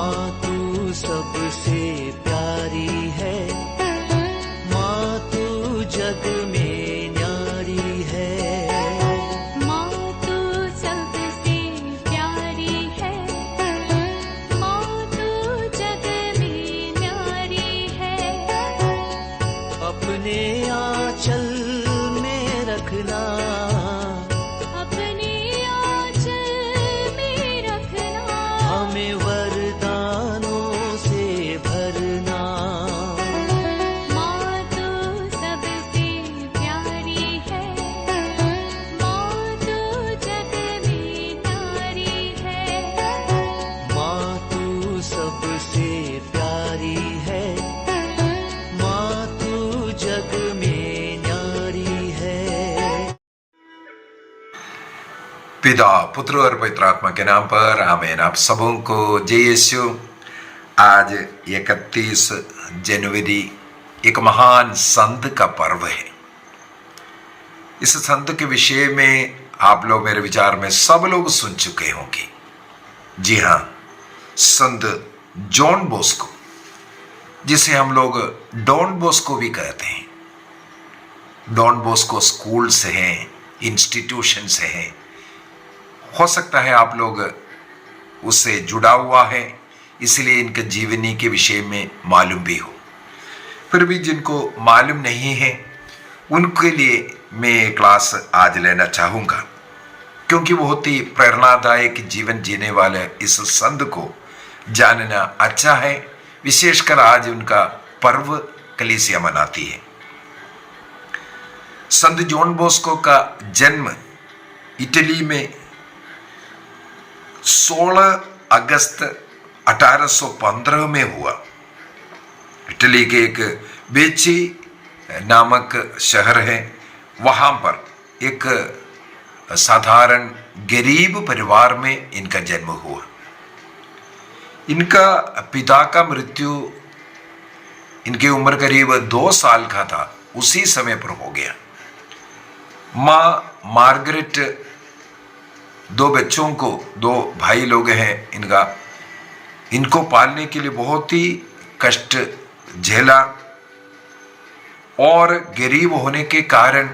माँ तू सबसे प्यारी है, माँ तू जग में न्यारी है। माँ तू सबसे प्यारी है, माँ तू जग में न्यारी है। अपने आंचल में रखना, अपने आंचल में रखना, हमें वरदानों से भरना। माँ तू सबसे प्यारी है, माँ तू जग में न्यारी है। माँ तू सबसे प्यारी है, माँ तू जग में न्यारी है। पिता पुत्र और पवित्र आत्मा के नाम पर आमीन। आप सबों को जय यीशु। आज 31 जनवरी एक महान संत का पर्व है। इस संत के विषय में आप लोग मेरे विचार में सब लोग सुन चुके होंगे। जी हाँ, संत जॉन बॉस्को, जिसे हम लोग डॉन बॉस्को भी कहते हैं। डॉन बॉस्को स्कूल से हैं, इंस्टीट्यूशन से हैं। हो सकता है आप लोग उससे जुड़ा हुआ है, इसलिए इनके जीवनी के विषय में मालूम भी हो। फिर भी जिनको मालूम नहीं है उनके लिए मैं क्लास आज लेना चाहूँगा, क्योंकि बहुत ही प्रेरणादायक जीवन जीने वाले इस संत को जानना अच्छा है। विशेषकर आज उनका पर्व कलीसिया मनाती है। संत जॉन बॉस्को का जन्म इटली में 16 अगस्त 1815 में हुआ। इटली के एक बेची नामक शहर है, वहाँ पर एक साधारण गरीब परिवार में इनका जन्म हुआ। इनका पिता का मृत्यु इनकी उम्र करीब 2 साल का था, उसी समय पर हो गया। माँ मार्गरेट 2 बच्चों को, 2 भाई लोग हैं इनको पालने के लिए बहुत ही कष्ट झेला, और गरीब होने के कारण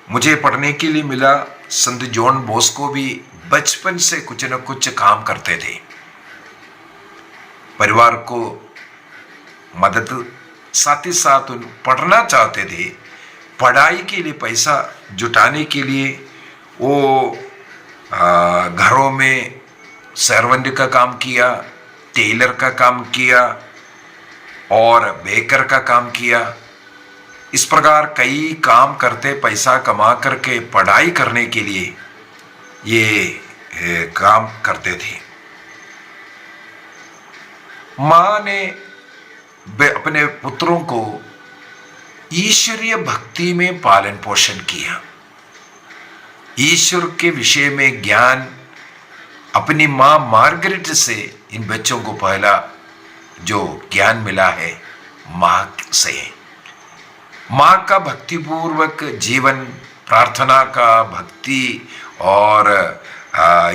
मुझे पढ़ने के लिए मिला। संत जॉन बॉस्को भी बचपन से कुछ न कुछ काम करते थे, परिवार को मदद, साथ ही साथ पढ़ना चाहते थे। पढ़ाई के लिए पैसा जुटाने के लिए वो घरों में सर्वेंट का काम किया, टेलर का काम किया और बेकर का काम किया। इस प्रकार कई काम करते पैसा कमा करके पढ़ाई करने के लिए ये काम करते थे। माँ ने अपने पुत्रों को ईश्वरीय भक्ति में पालन पोषण किया। ईश्वर के विषय में ज्ञान अपनी माँ मार्गरेट से इन बच्चों को पहला जो ज्ञान मिला है माँ से। माँ का भक्तिपूर्वक जीवन, प्रार्थना का, भक्ति और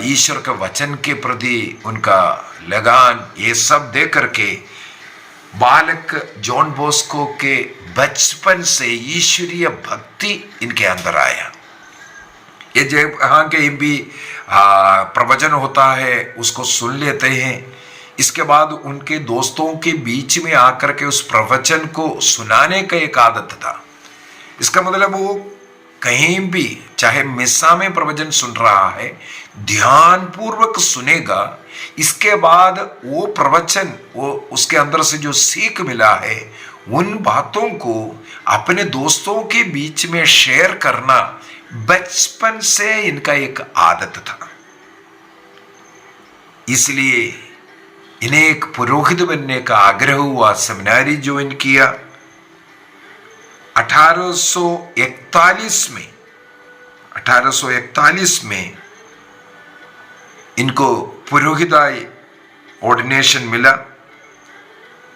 ईश्वर के वचन के प्रति उनका लगान, ये सब देख करके बालक जॉन बॉस्को के बचपन से ईश्वरीय भक्ति इनके अंदर आया। ये जहाँ के भी प्रवचन होता है उसको सुन लेते हैं। इसके बाद उनके दोस्तों के बीच में आकर के उस प्रवचन को सुनाने का एक आदत था। इसका मतलब वो कहीं भी, चाहे मिस्सा में प्रवचन सुन रहा है, ध्यान पूर्वक सुनेगा। इसके बाद वो प्रवचन, वो उसके अंदर से जो सीख मिला है, उन बातों को अपने दोस्तों के बीच में शेयर करना बचपन से इनका एक आदत था। इसलिए इन्हें एक पुरोहित बनने का आग्रह हुआ। सेमिनारी ज्वाइन किया। 1841 में इनको पुरोहिताई ऑर्डिनेशन मिला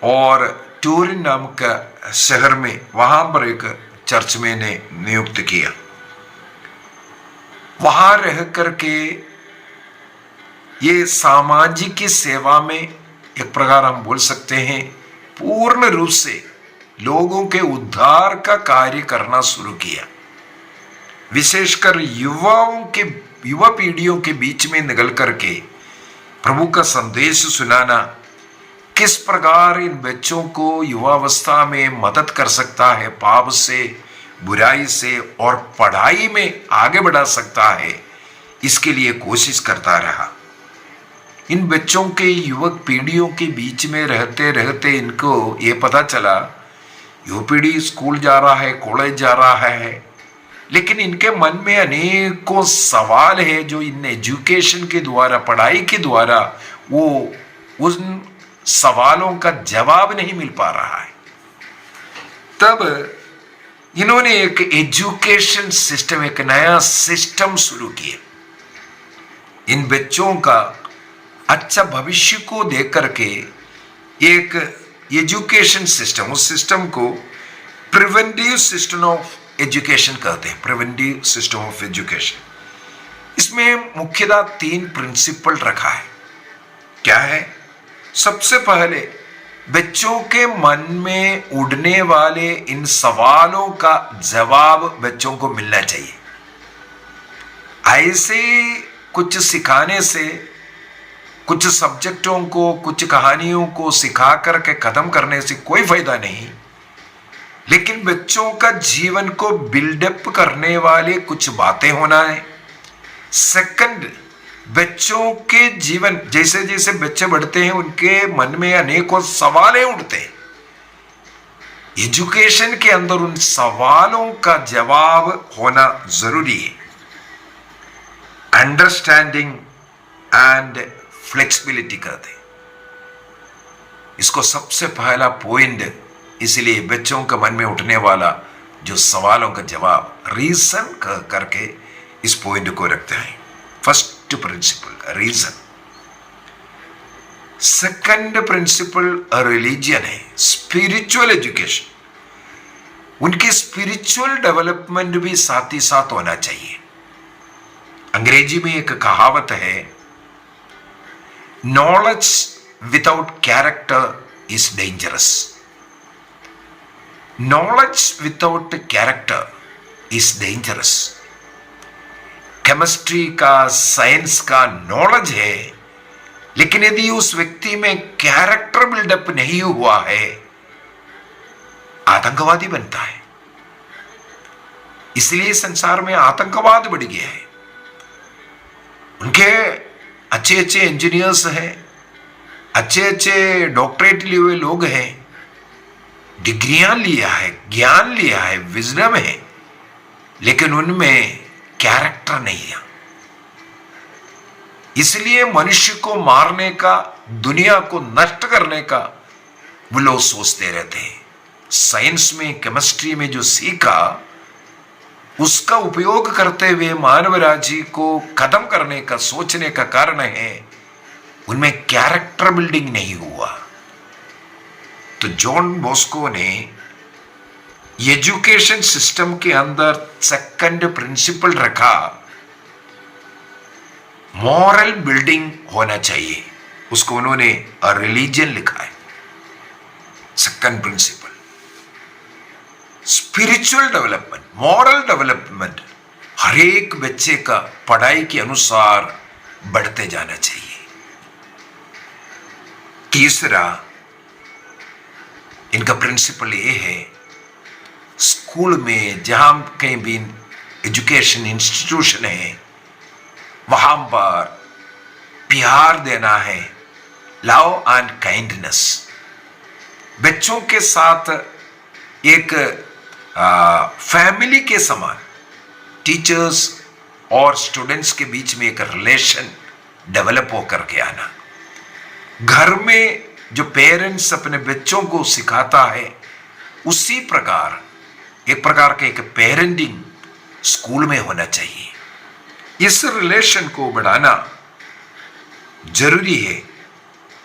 और टूरिन नाम का शहर में, वहां पर एक चर्च में ने नियुक्त किया। वहां रह करके ये सामाजिक सेवा में एक प्रकार हम बोल सकते हैं पूर्ण रूप से लोगों के उद्धार का कार्य करना शुरू किया। विशेषकर युवा पीढ़ियों के बीच में निकल करके प्रभु का संदेश सुनाना किस प्रकार इन बच्चों को युवावस्था में मदद कर सकता है, पाप से, बुराई से और पढ़ाई में आगे बढ़ा सकता है, इसके लिए कोशिश करता रहा। इन बच्चों के युवक पीढ़ियों के बीच में रहते रहते इनको ये पता चला युवा पीढ़ी स्कूल जा रहा है, कॉलेज जा रहा है, लेकिन इनके मन में अनेकों सवाल है जो इन एजुकेशन के द्वारा, पढ़ाई के द्वारा वो उन सवालों का जवाब नहीं मिल पा रहा है। तब इन्होंने एक एजुकेशन सिस्टम, एक नया सिस्टम शुरू किया। इन बच्चों का अच्छा भविष्य को देख करके एक एजुकेशन सिस्टम, उस सिस्टम को प्रिवेंटिव सिस्टम ऑफ एजुकेशन कहते हैं, प्रिवेंटिव सिस्टम ऑफ एजुकेशन। इसमें मुख्यतः 3 प्रिंसिपल रखा है। क्या है? सबसे पहले बच्चों के मन में उड़ने वाले इन सवालों का जवाब बच्चों को मिलना चाहिए। ऐसे कुछ सिखाने से, कुछ सब्जेक्टों को, कुछ कहानियों को सिखा करके खत्म करने से कोई फायदा नहीं, लेकिन बच्चों का जीवन को बिल्डअप करने वाले कुछ बातें होना है। सेकंड, बच्चों के जीवन, जैसे जैसे बच्चे बढ़ते हैं उनके मन में अनेकों सवाल उठते हैं। एजुकेशन के अंदर उन सवालों का जवाब होना जरूरी है। अंडरस्टैंडिंग एंड फ्लेक्सिबिलिटी कहते हैं इसको सबसे पहला पॉइंट। इसलिए बच्चों के मन में उठने वाला जो सवालों का जवाब रीजन करके इस पॉइंट को रखते हैं। First principle reason. Second principle religion है, स्पिरिचुअल एजुकेशन। उनकी स्पिरिचुअल डेवलपमेंट भी साथ ही साथ होना चाहिए। अंग्रेजी में एक कहावत है, knowledge without character is dangerous. Knowledge without character is dangerous. Chemistry का, साइंस का नॉलेज है, लेकिन यदि उस व्यक्ति में कैरेक्टर बिल्डअप नहीं हुआ है, आतंकवादी बनता है। इसलिए संसार में आतंकवाद बढ़ गया है। उनके अच्छे अच्छे इंजीनियर्स हैं, अच्छे अच्छे डॉक्टरेट लिए हुए लोग हैं, डिग्रियां लिया है, ज्ञान लिया है, विजडम है, लेकिन उनमें कैरेक्टर नहीं है। इसलिए मनुष्य को मारने का, दुनिया को नष्ट करने का वो लोग सोचते रहते हैं। साइंस में, केमिस्ट्री में जो सीखा उसका उपयोग करते हुए मानव राज्य को खत्म करने का सोचने का कारण है उनमें कैरेक्टर बिल्डिंग नहीं हुआ। तो जॉन बॉस्को ने एजुकेशन सिस्टम के अंदर सेकंड प्रिंसिपल रखा, मॉरल बिल्डिंग होना चाहिए। उसको उन्होंने रिलीजन लिखा है। Second principle spiritual development, moral development हर एक बच्चे का पढ़ाई के अनुसार बढ़ते जाना चाहिए। तीसरा इनका प्रिंसिपल ये है, स्कूल में जहां कहीं भी एजुकेशन इंस्टीट्यूशन है वहां पर प्यार देना है, लव एंड काइंडनेस। बच्चों के साथ एक फैमिली के समान टीचर्स और स्टूडेंट्स के बीच में एक रिलेशन डेवलप होकर के आना। घर में जो पेरेंट्स अपने बच्चों को सिखाता है उसी प्रकार एक प्रकार का एक पेरेंटिंग स्कूल में होना चाहिए। इस रिलेशन को बढ़ाना जरूरी है,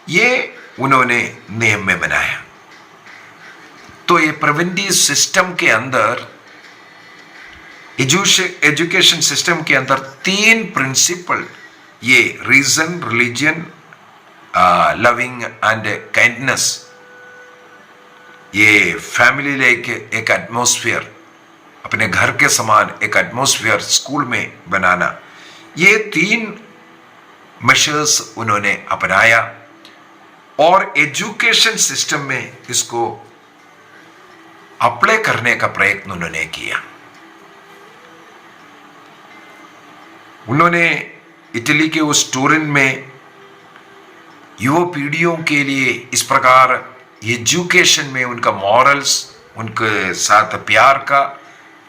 ये उन्होंने नियम में बनाया। तो ये प्रिवेंटिव सिस्टम के अंदर, एजुकेशन सिस्टम के अंदर 3 प्रिंसिपल ये reason, religion, loving and kindness, ये फैमिली लाइक एक एटमॉस्फेयर, अपने घर के समान एक एटमॉस्फेयर स्कूल में बनाना, ये 3 मेजर्स उन्होंने अपनाया और एजुकेशन सिस्टम में इसको अप्लाई करने का प्रयत्न उन्होंने किया। उन्होंने इटली के उस टूरिन में युवा पीढ़ियों के लिए इस प्रकार एजुकेशन में उनका मॉरल्स, उनके साथ प्यार का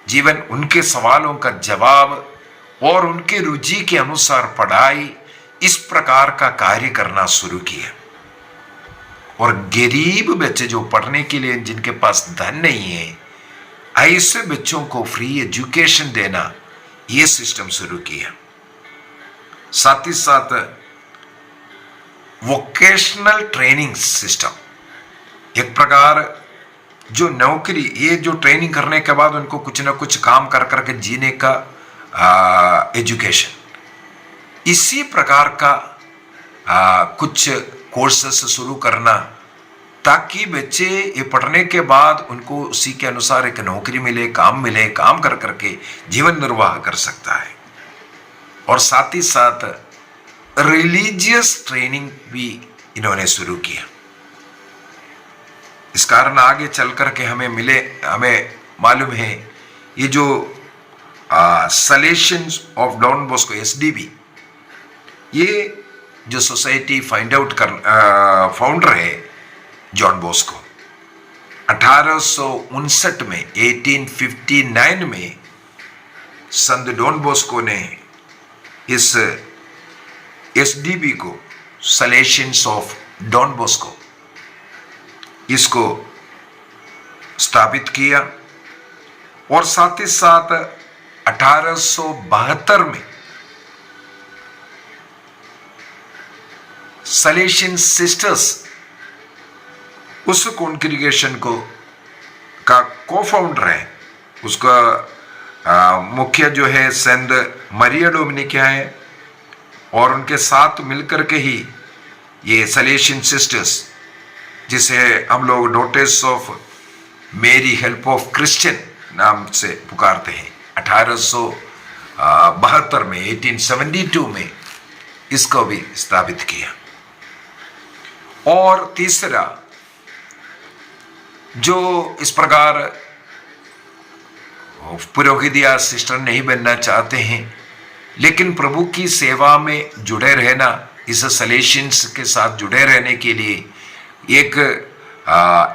जीवन, उनके सवालों का जवाब और उनके रुचि के अनुसार पढ़ाई, इस प्रकार का कार्य करना शुरू किया। और गरीब बच्चे जो पढ़ने के लिए जिनके पास धन नहीं है, ऐसे बच्चों को फ्री एजुकेशन देना, ये सिस्टम शुरू किया। साथ ही साथ वोकेशनल ट्रेनिंग सिस्टम, एक प्रकार जो नौकरी, ये जो ट्रेनिंग करने के बाद उनको कुछ ना कुछ काम कर करके जीने का एजुकेशन, इसी प्रकार का कुछ कोर्सेस शुरू करना, ताकि बच्चे ये पढ़ने के बाद उनको उसी के अनुसार एक नौकरी मिले, काम कर करके जीवन निर्वाह कर सकता है। और साथ ही साथ रिलीजियस ट्रेनिंग भी इन्होंने शुरू किया। इस कारण आगे चल करके हमें मालूम है, ये जो सलेशियंस ऑफ डॉन बॉस्को, SDB, ये जो सोसाइटी फाउंडर है जॉन बॉस्को, 1859 में 1859 में संत डॉन बॉस्को ने इस SDB को, सलेशियंस ऑफ डॉन बॉस्को, इसको स्थापित किया। और साथ ही साथ 1872 में सलेशियन सिस्टर्स, उस कॉन्ग्रीगेशन को का को-फाउंडर है, उसका मुख्य जो है सेंट मरिया डोमिनिका है, और उनके साथ मिलकर के ही ये सलेशियन सिस्टर्स, जिसे हम लोग डॉटर्स ऑफ मेरी हेल्प ऑफ क्रिश्चियन नाम से पुकारते हैं, 1872 में 1872 में इसको भी स्थापित किया। और तीसरा, जो इस प्रकार पुरोहित या सिस्टर नहीं बनना चाहते हैं लेकिन प्रभु की सेवा में जुड़े रहना, इस सलेशियंस के साथ जुड़े रहने के लिए एक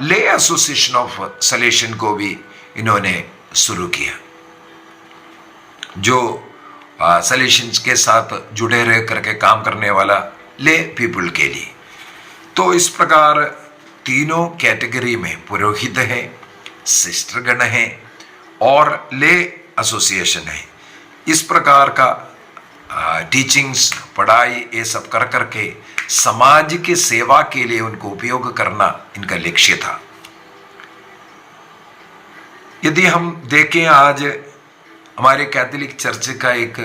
ले एसोसिएशन ऑफ सलेशियन को भी इन्होंने शुरू किया, जो सलेशियंस के साथ जुड़े रह करके काम करने वाला ले पीपल के लिए। तो इस प्रकार तीनों कैटेगरी में पुरोहित है, सिस्टर गण है और ले एसोसिएशन है, इस प्रकार का टीचिंग्स, पढ़ाई, ये सब कर करके समाज की सेवा के लिए उनको उपयोग करना इनका लक्ष्य था। यदि हम देखें, आज हमारे कैथोलिक चर्च का एक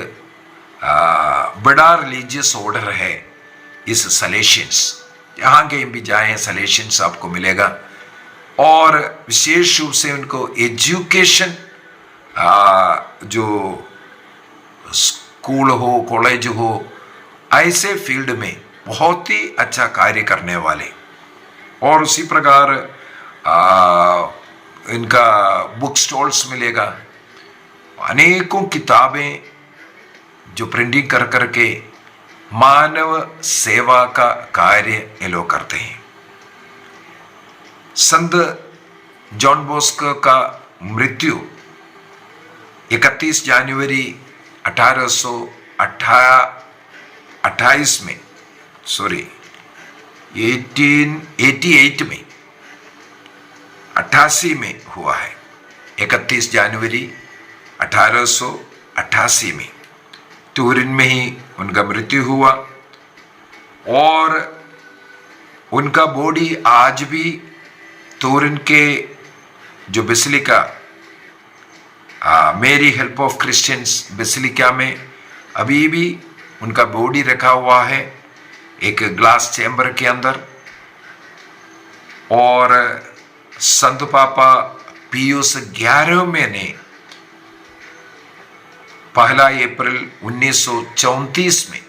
बड़ा रिलीजियस ऑर्डर है इस सलेशियंस, जहाँ कहीं भी जाएं सलेशियंस आपको मिलेगा, और विशेष रूप से उनको एजुकेशन, जो स्कूल हो, कॉलेज हो, ऐसे फील्ड में बहुत ही अच्छा कार्य करने वाले, और उसी प्रकार इनका बुक स्टॉल्स मिलेगा, अनेकों किताबें जो प्रिंटिंग कर करके मानव सेवा का कार्य ये लोग करते हैं। संत जॉन बॉस्को का मृत्यु 31 जनवरी 1888 में, 1888 में, 88 में हुआ है। 31 जनवरी 1888 में तुरिन में ही उनका मृत्यु हुआ, और उनका बॉडी आज भी तुरिन के जो बेसिलिका, मेरी हेल्प ऑफ क्रिश्चियंस बेसिलिका में अभी भी उनका बॉडी रखा हुआ है एक ग्लास चैम्बर के अंदर। और संत पापा पियूस 11वें ने 1 अप्रैल 1934 में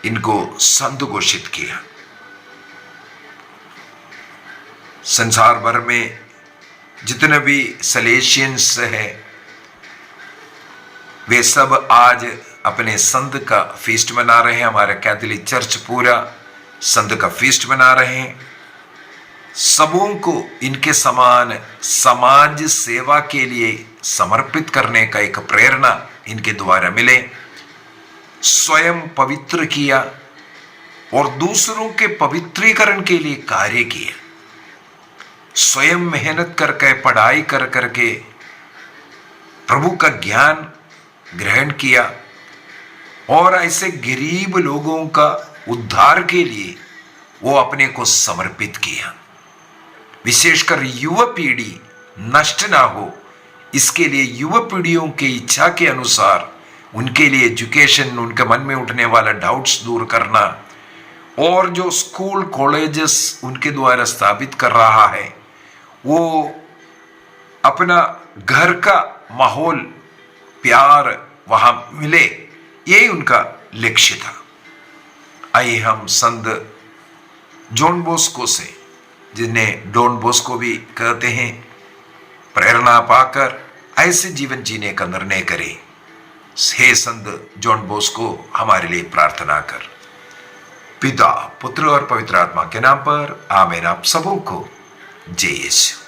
इनको संत घोषित किया। संसार भर में जितने भी सलेशियंस है वे सब आज अपने संत का फीस्ट मना रहे हैं। हमारे कैथोलिक चर्च पूरा संत का फीस्ट मना रहे हैं। सबों को इनके समान समाज सेवा के लिए समर्पित करने का एक प्रेरणा इनके द्वारा मिले, स्वयं पवित्र किया और दूसरों के पवित्रीकरण के लिए कार्य किया। स्वयं मेहनत करके पढ़ाई कर करके प्रभु का ज्ञान ग्रहण किया और ऐसे गरीब लोगों का उद्धार के लिए वो अपने को समर्पित किया। विशेषकर युवा पीढ़ी नष्ट ना हो इसके लिए युवा पीढ़ियों की इच्छा के अनुसार उनके लिए एजुकेशन, उनके मन में उठने वाला डाउट्स दूर करना और जो स्कूल कॉलेजेस उनके द्वारा स्थापित कर रहा है वो अपना घर का माहौल प्यार वहां मिले, यही उनका लक्ष्य था। आइए हम संत जॉन बॉस्को से, जिन्हें डॉन बॉस्को भी कहते हैं, प्रेरणा पाकर ऐसे जीवन जीने का निर्णय करें। हे संत जॉन बॉस्को हमारे लिए प्रार्थना कर। पिता पुत्र और पवित्र आत्मा के नाम पर आमीन। आप सबों को जय यीशु।